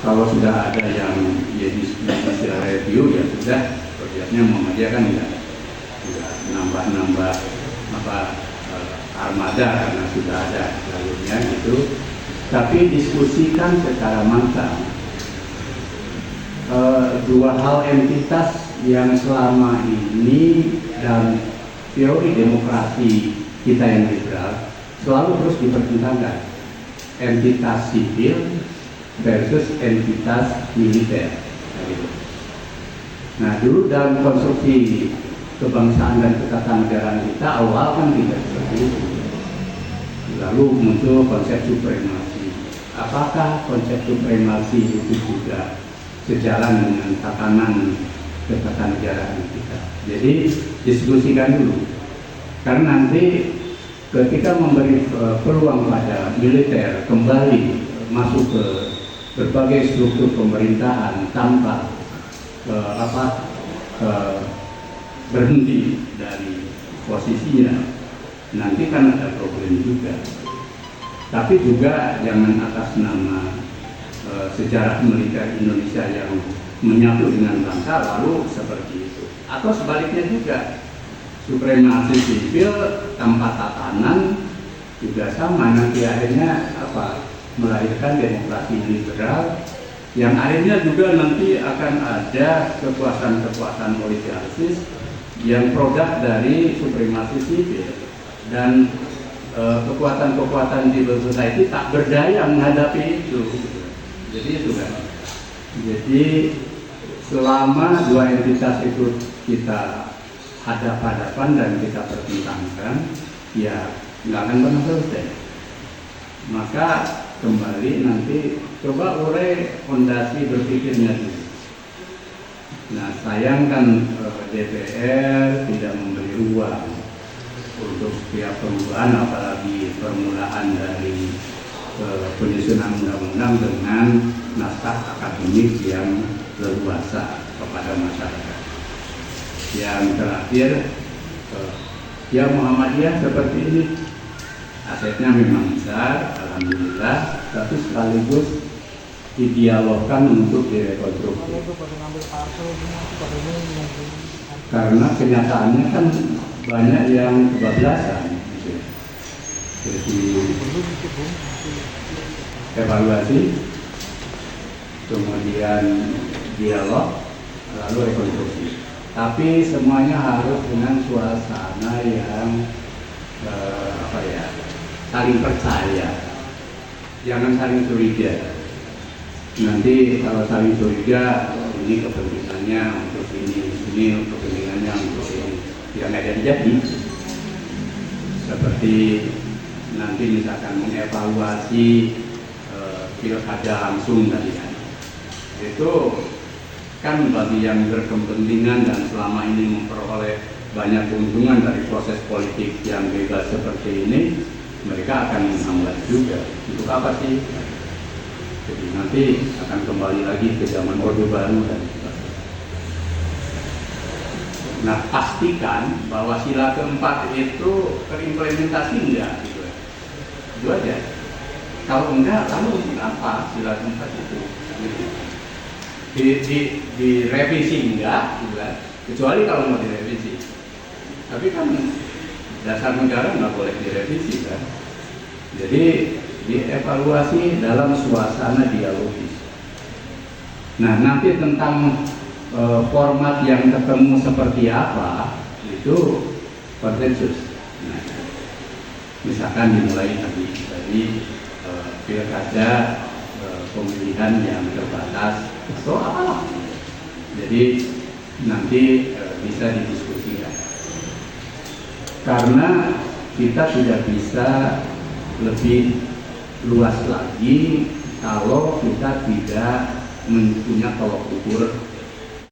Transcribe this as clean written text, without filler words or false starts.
kalau sudah ada yang judicial review ya sudah, proyeknya Muhammadiyah kan enggak nambah-nambah armada karena sudah ada jalurnya gitu. Tapi diskusikan secara matang dua hal entitas yang selama ini dan teori demokrasi kita yang liberal selalu terus dipertentangkan, entitas sipil versus entitas militer. Nah, dulu dalam konstruksi kebangsaan dan ketatanegaraan kita awal kan tidak seperti itu. Lalu muncul konsep supremasi. Apakah konsep supremasi itu juga sejalan dengan tatanan ketatanegaraan kita? Jadi diskusikan dulu, karena nanti ketika memberi peluang pada militer kembali masuk ke berbagai struktur pemerintahan tanpa berhenti dari posisinya, nanti kan ada problem juga. Tapi juga jangan atas nama sejarah militer Indonesia yang menyatu dengan bangsa lalu seperti itu. Atau sebaliknya juga, supremasi sipil tanpa tatanan juga sama, nanti akhirnya melahirkan demokrasi liberal yang akhirnya juga nanti akan ada kekuasaan-kekuasaan oligarkis yang produk dari supremasi sipil, dan kekuatan-kekuatan civil society tak berdaya menghadapi itu. Jadi itu kan. Jadi selama dua entitas itu kita hadap-hadapan dan kita pertentangkan, ya nggak akan pernah selesai. Maka kembali nanti coba urai fondasi berpikirnya dulu. Nah, sayang kan DPR tidak memberi ruang untuk setiap perubahan, apalagi permulaan dari penyusunan undang-undang dengan naskah akademik yang leluasa kepada masyarakat. Yang terakhir, ya Muhammadiyah seperti ini, asetnya memang besar, alhamdulillah, tapi sekaligus didialogkan untuk direkonstruksi. Karena kenyataannya kan banyak yang kebablasan. Jadi evaluasi, kemudian dialog, lalu rekonstruksi. Tapi semuanya harus dengan suasana yang saling percaya, jangan saling curiga. Nanti kalau saling curiga, ini kepentingannya untuk ini kepentingannya untuk ini, ya nggak jadi. Seperti nanti misalkan mengevaluasi pilkada langsung tadi kan, itu kan bagi yang berkepentingan dan selama ini memperoleh banyak keuntungan dari proses politik yang bebas seperti ini, mereka akan menghambat juga. Untuk apa sih? Jadi nanti akan kembali lagi ke zaman Orde Baru dan sebagainya. Nah, pastikan bahwa sila keempat itu terimplementasi enggak gitu. Itu aja. Kalau enggak, lalu untuk apa sila keempat itu? Direvisi enggak, gitu kan? Kecuali kalau mau direvisi. Tapi kan dasar negara nggak boleh direvisi kan. Jadi dievaluasi dalam suasana dialogis. Nah, nanti tentang format yang ketemu seperti apa itu konsensus. Nah, misalkan dimulai dari pilkada pemilihan yang terbatas atau apalah. Jadi nanti bisa didiskusikan. Karena kita tidak bisa lebih luas lagi kalau kita tidak punya tolok ukur